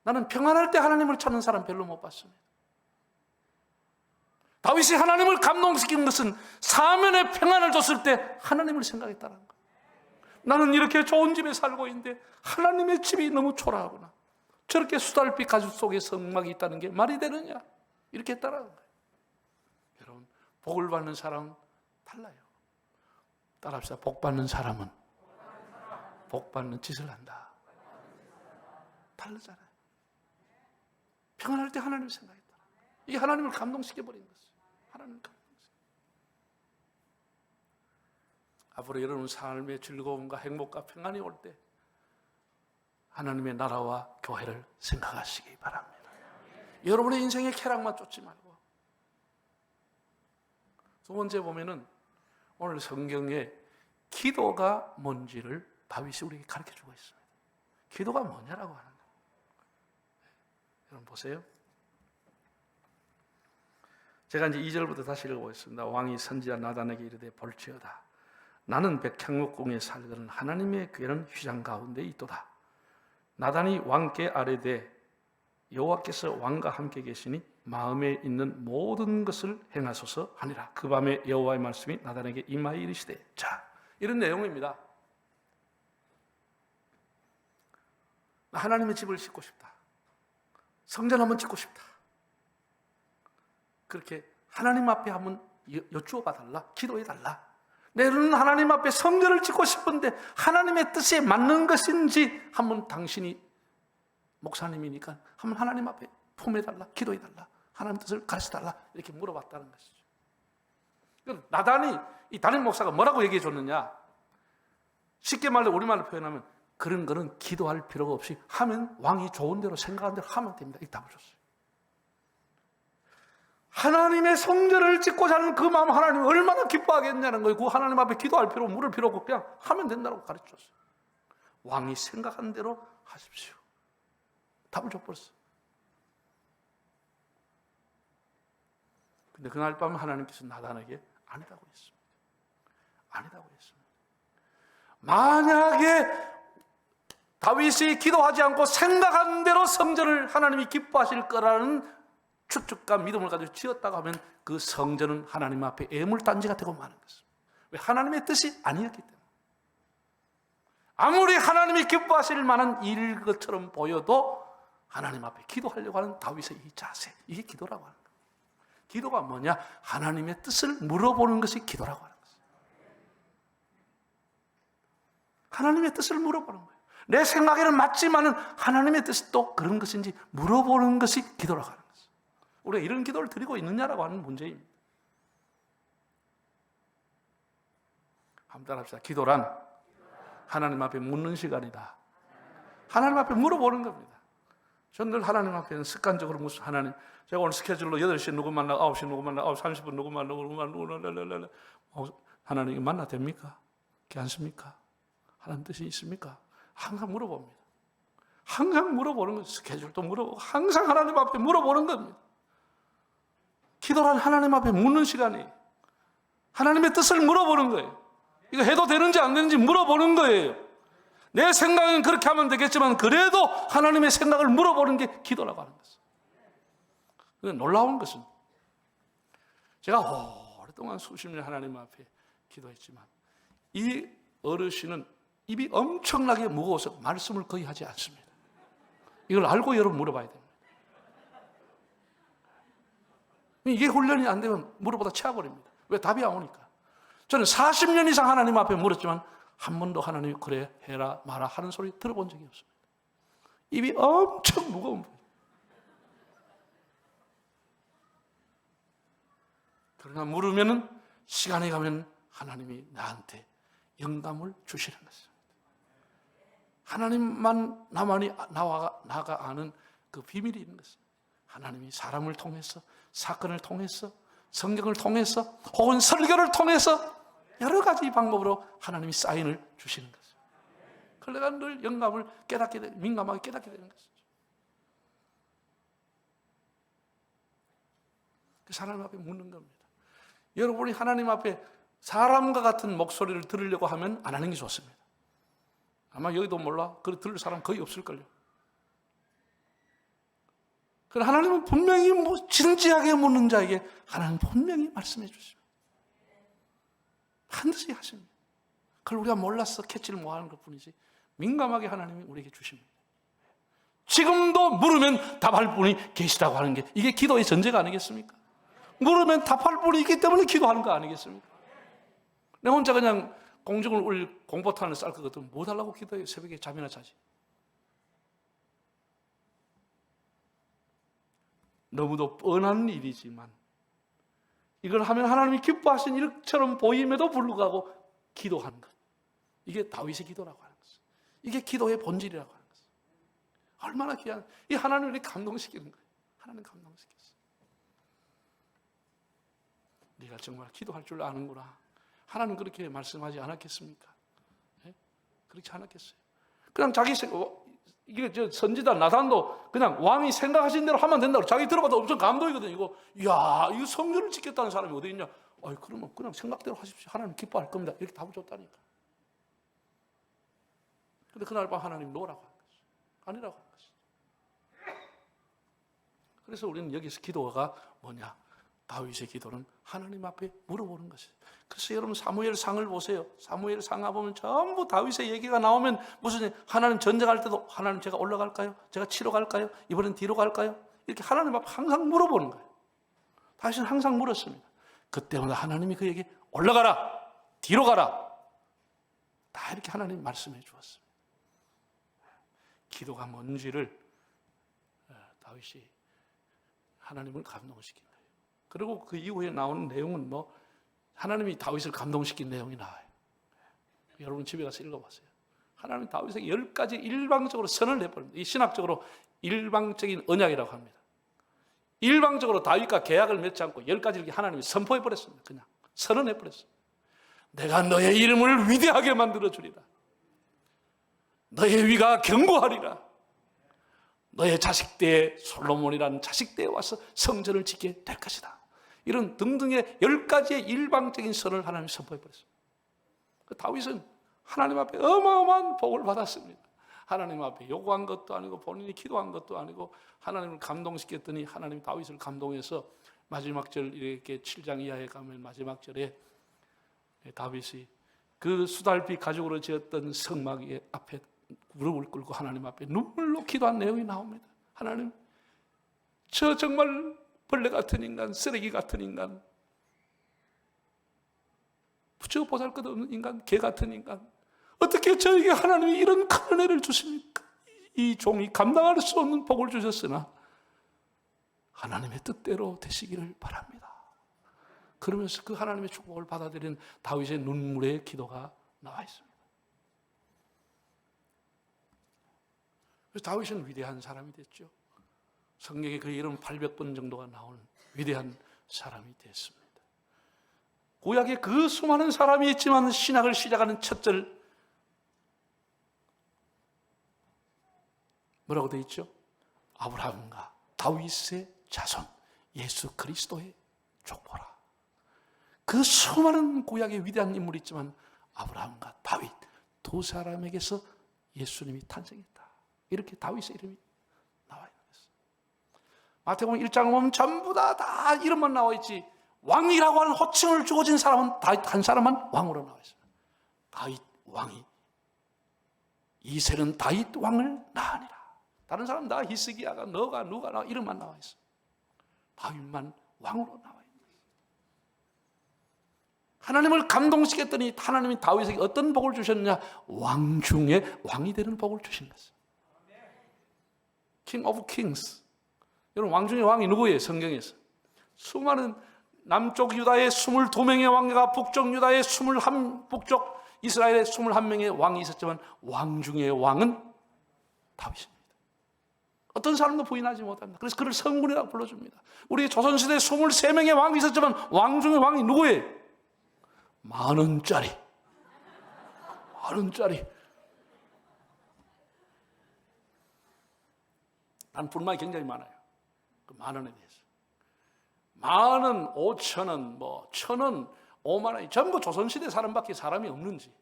나는 평안할 때 하나님을 찾는 사람 별로 못 봤습니다. 다윗이 하나님을 감동시킨 것은 사면에 평안을 줬을 때 하나님을 생각했다는 거예요. 나는 이렇게 좋은 집에 살고 있는데 하나님의 집이 너무 초라하구나. 저렇게 수달빛 가죽 속에 성막이 있다는 게 말이 되느냐? 이렇게 했다는 거예요. 여러분, 복을 받는 사람은 달라요. 따라합시다. 복 받는 사람은 복 받는 짓을 한다. 다르잖아요. 평안할 때 하나님을 생각했다. 이게 하나님을 감동시켜버린 것이에요. 하나님을 감동시켜. 앞으로 여러분 삶의 즐거움과 행복과 평안이 올 때 하나님의 나라와 교회를 생각하시기 바랍니다. 여러분의 인생의 쾌락만 쫓지 말고. 두 번째 보면은 오늘 성경에 기도가 뭔지를 다윗이 우리에게 가르쳐주고 있습니다. 기도가 뭐냐라고 하는 거예요. 여러분 보세요. 제가 이제 2절부터 다시 읽어보겠습니다. 왕이 선지자 나단에게 이르되 볼지어다. 나는 백향목궁에 살거든 하나님의 궤는 휘장 가운데 있도다. 나단이 왕께 아뢰되 여호와께서 왕과 함께 계시니 마음에 있는 모든 것을 행하소서 하니라. 그 밤에 여호와의 말씀이 나단에게 임하여 이르시되. 자, 이런 내용입니다. 하나님의 집을 짓고 싶다. 성전 한번 짓고 싶다. 그렇게 하나님 앞에 한번 여쭈어 봐달라. 기도해 달라. 내는 하나님 앞에 성전을 짓고 싶은데 하나님의 뜻에 맞는 것인지 한번 당신이 목사님이니까 한번 하나님 앞에 품어달라. 기도해달라. 하나님 뜻을 가르쳐달라. 이렇게 물어봤다는 것이죠. 나단이 이 담임 목사가 뭐라고 얘기해 줬느냐. 쉽게 말로 우리말로 표현하면 그런 거는 기도할 필요가 없이 하면 왕이 좋은 대로 생각한 대로 하면 됩니다. 이 답을 줬어요. 하나님의 성전을 짓고자 하는 그 마음 하나님이 얼마나 기뻐하겠냐는 거예요. 그 하나님 앞에 기도할 필요, 물을 필요 없고 그냥 하면 된다고 가르쳐줬어요. 왕이 생각한 대로 하십시오. 답을 줘버렸어요. 근데 그날 밤 하나님께서 나단에게 아니라고 했습니다. 아니라고 했습니다. 만약에 다윗이 기도하지 않고 생각한 대로 성전을 하나님이 기뻐하실 거라는 추측과 믿음을 가지고 지었다고 하면 그 성전은 하나님 앞에 애물단지가 되고 마는 것입니다. 왜? 하나님의 뜻이 아니었기 때문에. 아무리 하나님이 기뻐하실 만한 일일 것처럼 보여도 하나님 앞에 기도하려고 하는 다윗의 이 자세, 이게 기도라고 하는 거예요. 기도가 뭐냐? 하나님의 뜻을 물어보는 것이 기도라고 하는 것이에요. 하나님의 뜻을 물어보는 거예요. 내 생각에는 맞지만은 하나님의 뜻이 또 그런 것인지 물어보는 것이 기도라고 하는 거예요. 우리가 이런 기도를 드리고 있느냐라고 하는 문제입니다. 한번 따라합시다. 기도란 하나님 앞에 묻는 시간이다. 하나님 앞에 물어보는 겁니다. 저는 늘 하나님 앞에는 습관적으로 무슨 하나님, 제가 오늘 스케줄로 8시에 누구 만나고 9시에 누구 만나고 9시 30분 누구 만나고 누구 만나고 하나님 이거 만나 됩니까? 괜찮습니까? 하나님 뜻이 있습니까? 항상 물어봅니다. 항상 물어보는 거예요. 스케줄도 물어보고 항상 하나님 앞에 물어보는 겁니다. 기도란 하나님 앞에 묻는 시간이에요. 하나님의 뜻을 물어보는 거예요. 이거 해도 되는지 안 되는지 물어보는 거예요. 내 생각은 그렇게 하면 되겠지만 그래도 하나님의 생각을 물어보는 게 기도라고 하는 것은. 놀라운 것은 제가 오랫동안 수십 년 하나님 앞에 기도했지만 이 어르신은 입이 엄청나게 무거워서 말씀을 거의 하지 않습니다. 이걸 알고 여러분 물어봐야 됩니다. 이게 훈련이 안 되면 물어보다 채워버립니다. 왜? 답이 안 오니까. 저는 40년 이상 하나님 앞에 물었지만 한 번도 하나님이 그래 해라 마라 하는 소리 들어본 적이 없습니다. 입이 엄청 무거운 분. 그러나 물으면은 시간이 가면 하나님이 나한테 영감을 주시는 것입니다. 하나님만 나가 아는 그 비밀이 있는 것입니다. 하나님이 사람을 통해서, 사건을 통해서, 성경을 통해서, 혹은 설교를 통해서 여러 가지 방법으로 하나님이 사인을 주시는 것입니다. 그래서 내가 늘 영감을 민감하게 깨닫게 되는 것이죠. 그래서 하나님 앞에 묻는 겁니다. 여러분이 하나님 앞에 사람과 같은 목소리를 들으려고 하면 안 하는 게 좋습니다. 아마 여기도 몰라. 그걸 들을 사람 거의 없을걸요. 그러나 하나님은 분명히 진지하게 묻는 자에게 하나님은 분명히 말씀해 주십니다. 반드시 하십니다. 그걸 우리가 몰라서 캐치를 못하는 것 뿐이지 민감하게 하나님이 우리에게 주십니다. 지금도 물으면 답할 분이 계시다고 하는 게 이게 기도의 전제가 아니겠습니까? 물으면 답할 분이 있기 때문에 기도하는 거 아니겠습니까? 내 혼자 그냥 공중을 올릴 공포탄을 쌀 것 같으면 뭐 달라고 기도해요? 새벽에 잠이나 자지. 너무도 뻔한 일이지만 이걸 하면 하나님이 기뻐하신 일처럼 보임에도 불구하고 기도하는 것. 이게 다윗의 기도라고 하는 것이죠. 이게 기도의 본질이라고 하는 것이죠. 얼마나 귀한, 이 하나님을 이렇게 감동시키는 거예요. 하나님 감동시켰어요. 네가 정말 기도할 줄 아는구나. 하나님 그렇게 말씀하지 않았겠습니까? 네? 그렇지 않았겠어요. 그냥 자기 이게 선지자 나단도 그냥 왕이 생각하신 대로 하면 된다고 자기 들어봐도 엄청 감동이거든요. 이거 성전을 짓겠다는 사람이 어디 있냐? 그러면 그냥 생각대로 하십시오. 하나님 기뻐할 겁니다. 이렇게 답을 줬다니까. 근데 그날 밤 하나님 노라고 한 것이죠. 아니라고 한 것이죠. 그래서 우리는 여기서 기도가 뭐냐? 다윗의 기도는 하나님 앞에 물어보는 것이에요. 그래서 여러분 사무엘상을 보세요. 사무엘상 가보면 전부 다윗의 얘기가 나오면 무슨 하나님 전쟁할 때도 하나님 제가 올라갈까요? 제가 치러 갈까요? 이번엔 뒤로 갈까요? 이렇게 하나님 앞에 항상 물어보는 거예요. 다윗은 항상 물었습니다. 그때마다 하나님이 그에게 올라가라, 뒤로 가라, 다 이렇게 하나님 말씀해 주었습니다. 기도가 뭔지를 다윗이 하나님을 감동시킨 거예요. 그리고 그 이후에 나오는 내용은 하나님이 다윗을 감동시킨 내용이 나와요. 여러분 집에 가서 읽어보세요. 하나님이 다윗에게 10가지 일방적으로 선을 내버립니다. 이 신학적으로 일방적인 언약이라고 합니다. 일방적으로 다윗과 계약을 맺지 않고 10가지 이렇게 하나님이 선포해버렸습니다. 그냥 선언해버렸습니다. 내가 너의 이름을 위대하게 만들어주리라. 너의 위가 견고하리라. 너의 자식 때에 솔로몬이라는 자식 때에 와서 성전을 짓게 될 것이다. 이런 등등의 10가지의 일방적인 선을 하나님이 선포해버렸습니다. 다윗은 하나님 앞에 어마어마한 복을 받았습니다. 하나님 앞에 요구한 것도 아니고 본인이 기도한 것도 아니고 하나님을 감동시켰더니 하나님 다윗을 감동해서 마지막 절 이렇게 7장 이하에 가면 마지막 절에 다윗이 그 수달빛 가죽으로 지었던 성막 앞에 무릎을 꿇고 하나님 앞에 눈물로 기도한 내용이 나옵니다. 하나님, 저 정말 벌레 같은 인간, 쓰레기 같은 인간, 저 보잘것없는 인간, 개 같은 인간, 어떻게 저에게 하나님이 이런 큰 은혜를 주십니까? 이 종이 감당할 수 없는 복을 주셨으나 하나님의 뜻대로 되시기를 바랍니다. 그러면서 그 하나님의 축복을 받아들인 다윗의 눈물의 기도가 나와 있습니다. 그래서 다윗은 위대한 사람이 됐죠. 성경에 그 이름 800번 정도가 나오는 위대한 사람이 됐습니다. 구약에 그 수많은 사람이 있지만 신학을 시작하는 첫 절 뭐라고 되어 있죠? 아브라함과 다윗의 자손 예수 그리스도의 족보라. 그 수많은 구약의 위대한 인물이 있지만 아브라함과 다윗 두 사람에게서 예수님이 탄생했다. 이렇게 다윗의 이름이 나와 있는 것입니다. 마태복음 1장을 보면 전부 다 이름만 나와 있지 왕이라고 하는 호칭을 주어진 사람은 다윗 한 사람만 왕으로 나와 있습니다. 다윗 왕이 이새는 다윗 왕을 낳으니라. 다른 사람 다 히스기야가 너가 누가 나 이름만 나와 있어. 다윗만 왕으로 나와 있는 거예요. 하나님을 감동시켰더니 하나님이 다윗에게 어떤 복을 주셨느냐? 왕 중에 왕이 되는 복을 주신 것이에요. King of Kings. 여러분 왕 중에 왕이 누구예요? 성경에서 수많은 남쪽 유다의 22명의 왕과 북쪽 유다의 북쪽 이스라엘의 21명의 왕이 있었지만 왕 중의 왕은 다윗입니다. 어떤 사람도 부인하지 못합니다. 그래서 그를 성군이라고 불러줍니다. 우리 조선시대에 23명의 왕이 있었지만 왕 중의 왕이 누구예요? 10,000원짜리. 난 불만이 굉장히 많아요. 그 10,000원에 대해서. 10,000원, 5,000원, 1,000원, 50,000원이 전부 조선시대 사람밖에 사람이 없는지.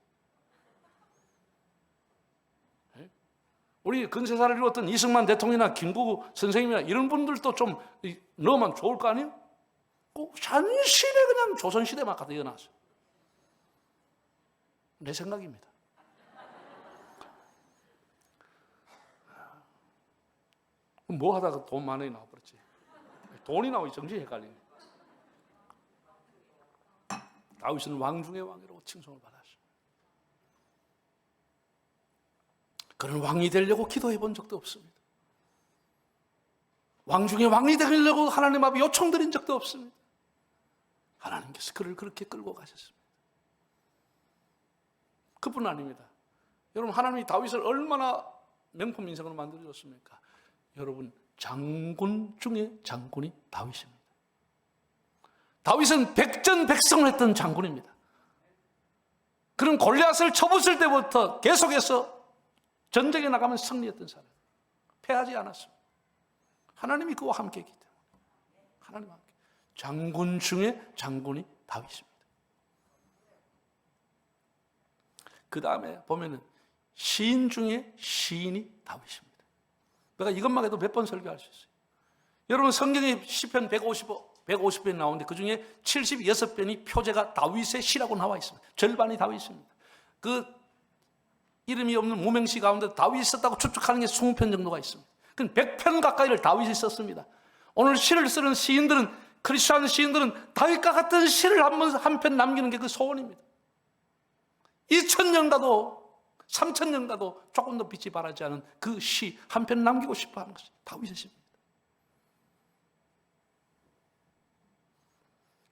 우리 근세사를 이루었던 이승만 대통령이나 김구구 선생님이나 이런 분들도 좀 넣으면 좋을 거 아니에요? 꼭 한시대 그냥 조선시대만 갖다 이어놨어요. 내 생각입니다. 뭐 하다가 돈 10,000원이 나와버렸지. 돈이 나오니 정신이 헷갈리네. 다윗은 왕 중의 왕이라고 칭송을 받았어요. 그런 왕이 되려고 기도해 본 적도 없습니다. 왕 중에 왕이 되려고 하나님 앞에 요청드린 적도 없습니다. 하나님께서 그를 그렇게 끌고 가셨습니다. 그뿐 아닙니다. 여러분 하나님이 다윗을 얼마나 명품 인생으로 만들어줬습니까? 여러분 장군 중에 장군이 다윗입니다. 다윗은 백전백승을 했던 장군입니다. 그는 골리앗을 쳐부술 때부터 계속해서 전쟁에 나가면 승리했던 사람. 패하지 않았습니다. 하나님이 그와 함께 했기 때문에. 하나님과 함께. 장군 중에 장군이 다윗입니다. 그 다음에 보면은 시인 중에 시인이 다윗입니다. 내가 이것만 해도 몇 번 설교할 수 있어요. 여러분 성경에 시편 150편 나오는데 그 중에 76편이 표제가 다윗의 시라고 나와 있습니다. 절반이 다윗입니다. 그 이름이 없는 무명시 가운데 다윗이 썼다고 추측하는 게 20편 정도가 있습니다. 그럼 100편 가까이를 다윗이 썼습니다. 오늘 시를 쓰는 시인들은, 크리스천 시인들은 다윗과 같은 시를 한 편 남기는 게 그 소원입니다. 2000년 가도 3000년 가도 조금 더 빛이 바라지 않은 그 시 한 편 남기고 싶어 하는 것이 다윗의 시입니다.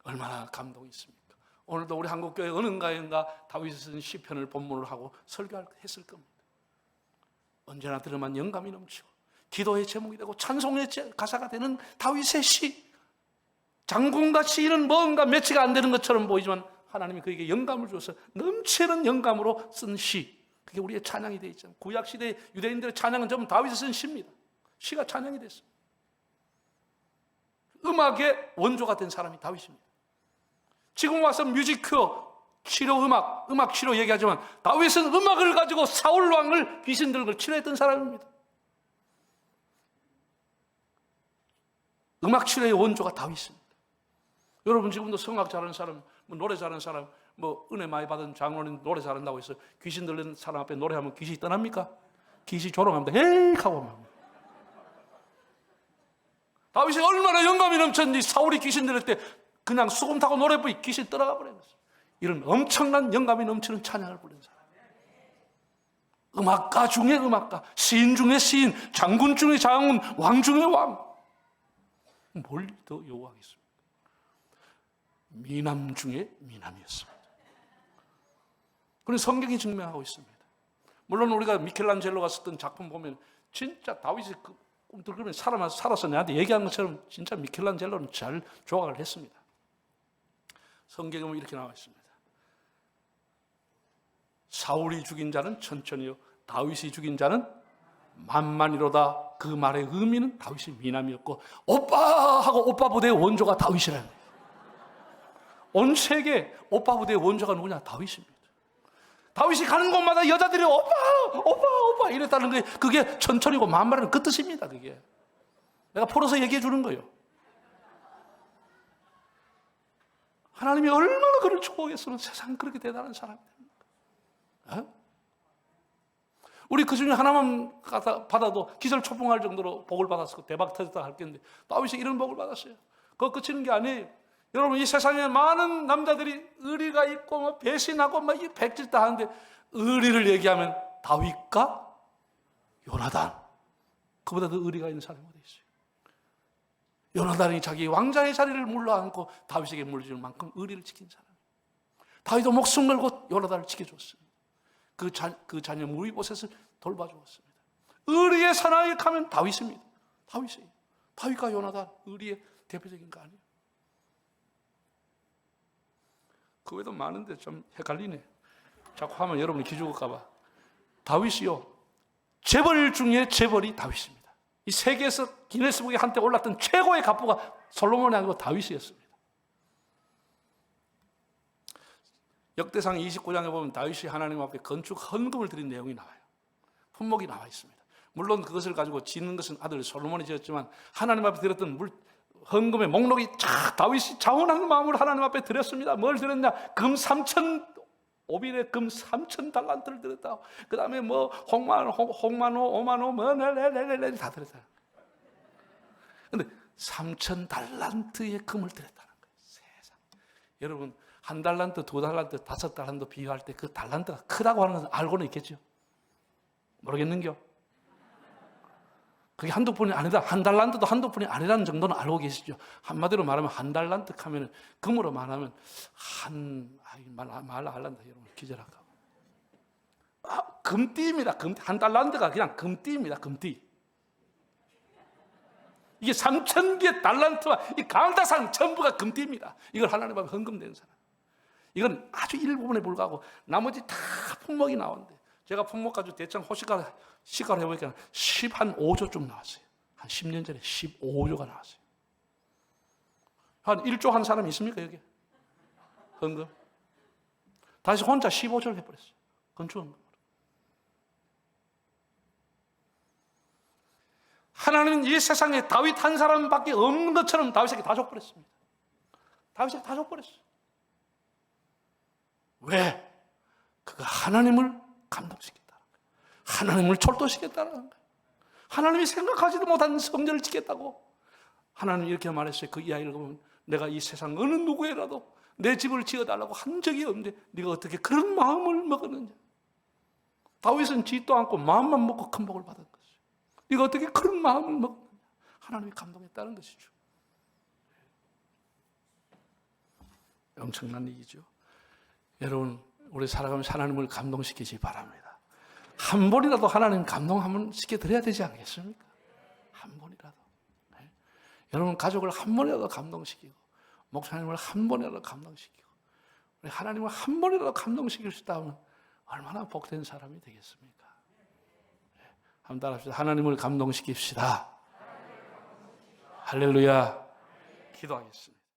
얼마나 감동이 있습니까? 오늘도 우리 한국교회 어딘가에인가 다윗이 쓴 시편을 본문을 하고 설교했을 겁니다. 언제나 들으면 영감이 넘치고 기도의 제목이 되고 찬송의 가사가 되는 다윗의 시. 장군과 시인은 뭔가 매치가 안 되는 것처럼 보이지만 하나님이 그에게 영감을 주어서 넘치는 영감으로 쓴 시. 그게 우리의 찬양이 되어 있잖아요. 구약시대 유대인들의 찬양은 전부 다윗이 쓴 시입니다. 시가 찬양이 됐어요. 음악의 원조가 된 사람이 다윗입니다. 지금 와서 뮤직큐어, 치료 음악 치료 얘기하지만 다윗은 음악을 가지고 사울 왕을 귀신들을 치료했던 사람입니다. 음악 치료의 원조가 다윗입니다. 여러분 지금도 성악 잘하는 사람, 노래 잘하는 사람, 은혜 많이 받은 장로님 노래 잘한다고 해서 귀신 들리는 사람 앞에 노래하면 귀신이 떠납니까? 귀신이 조롱합니다. 에이 하고 막. 다윗이 얼마나 영감이 넘쳤는지 사울이 귀신 들릴 때 그냥 수금 타고 노래 부르니 귀신 떠나가 버린 거죠. 이런 엄청난 영감이 넘치는 찬양을 부르는 사람. 음악가 중에 음악가, 시인 중에 시인, 장군 중에 장군, 왕 중에 왕. 뭘 더 요구하겠습니까? 미남 중에 미남이었습니다. 그런 성경이 증명하고 있습니다. 물론 우리가 미켈란젤로가 썼던 작품 보면 진짜 다윗이 꿈틀거리면 살아서 내한테 얘기한 것처럼 진짜 미켈란젤로는 잘 조각을 했습니다. 성경에 보면 이렇게 나와 있습니다. 사울이 죽인 자는 천천히요, 다윗이 죽인 자는 만만이로다. 그 말의 의미는 다윗이 미남이었고 오빠 하고 오빠 부대의 원조가 다윗이라는 거예요. 온 세계 오빠 부대의 원조가 누구냐? 다윗입니다. 다윗이 가는 곳마다 여자들이 오빠, 오빠, 오빠 이랬다는 게 그게 천천히고 만발은 그 뜻입니다. 그게 내가 풀어서 얘기해 주는 거예요. 하나님이 얼마나 그를 축복했으면 세상 그렇게 대단한 사람이 됩니까? 어? 우리 그 중에 하나만 받아도 기절초풍할 정도로 복을 받았고 대박 터졌다 할 텐데 다윗이 이런 복을 받았어요. 그거 그치는 게 아니에요. 여러분, 이 세상에 많은 남자들이 의리가 있고 뭐 배신하고 막 이 백질 다 하는데 의리를 얘기하면 다윗과 요나단, 그보다 더 의리가 있는 사람이 어디 있어요? 요나단이 자기 왕자의 자리를 물러앉고 다윗에게 물려줄 만큼 의리를 지킨 사람. 다윗도 목숨 걸고 요나단을 지켜줬습니다. 그 자녀 무비보셋을 돌봐주었습니다. 의리의 사나이에 가면 다윗입니다. 다윗이에요. 다윗과 요나단, 의리의 대표적인 거 아니에요? 그 외에도 많은데 좀 헷갈리네. 자꾸 하면 여러분이 기죽을까 봐. 다윗이요, 재벌 중에 재벌이 다윗입니다. 이 세계에서 기네스북에 한때 올랐던 최고의 갑부가 솔로몬이 아니고 다윗이었습니다. 역대상 29장에 보면 다윗이 하나님 앞에 건축 헌금을 드린 내용이 나와요. 품목이 나와 있습니다. 물론 그것을 가지고 짓는 것은 아들 솔로몬이 지었지만 하나님 앞에 드렸던 헌금의 목록이 다윗이 자원하는 마음으로 하나님 앞에 드렸습니다. 뭘 드렸냐? 금 3,000 오빌에 금 3,000달란트를 드렸다. 그 다음에 뭐 홍만호, 5만호, 뭐 다 드렸다. 근데 3,000달란트의 금을 드렸다는 거예요. 세상. 여러분, 1달란트, 2달란트, 5달란트 비교할 때 그 달란트가 크다고 하는 것은 알고는 있겠죠? 모르겠는겨? 그게 한두 푼이 아니다. 1달란트도 한두 푼이 아니라는 정도는 알고 계시죠? 한마디로 말하면 1달란트 하면, 금으로 말하면 말 알란다. 여러분 기절할까? 금띠입니다. 1달란트가 그냥 금띠입니다. 금띠. 이게 3,000개 달란트와 이 강다상 전부가 금띠입니다. 이걸 하나님 앞에 헌금된 사람. 이건 아주 일부분에 불과하고 나머지 다 품목이 나오는데, 제가 품목 가지고 대충 시가를 해보니까 15조쯤 나왔어요. 한 10년 전에 15조가 나왔어요. 한 1조 한 사람 있습니까 여기? 헌금? 다시 혼자 15조를 해버렸어요. 건축헌금. 하나님은 이 세상에 다윗 한 사람밖에 없는 것처럼 다윗에게 다 줘버렸습니다. 다윗에게 다 줘버렸어요. 왜? 그가 하나님을 감동시켰다는 거예요. 하나님을 철도시켰다는 거예요. 하나님이 생각하지도 못한 성전을 짓겠다고. 하나님이 이렇게 말했어요. 그 이야기를 보면 내가 이 세상 어느 누구에라도 내 집을 지어달라고 한 적이 없는데 네가 어떻게 그런 마음을 먹었느냐. 다윗은 짓도 않고 마음만 먹고 큰 복을 받은 것이죠. 네가 어떻게 그런 마음을 먹느냐. 하나님이 감동했다는 것이죠. 엄청난 일이죠. 여러분, 우리 살아가면서 하나님을 감동시키시 바랍니다. 한 번이라도 하나님 감동 한번 시켜드려야 되지 않겠습니까? 한 번이라도. 네? 여러분 가족을 한 번이라도 감동시키고, 목사님을 한 번이라도 감동시키고, 우리 하나님을 한 번이라도 감동시킬 수 있다면 얼마나 복된 사람이 되겠습니까? 네? 한번 따라합시다. 하나님을 감동시킵시다. 할렐루야. 기도하겠습니다.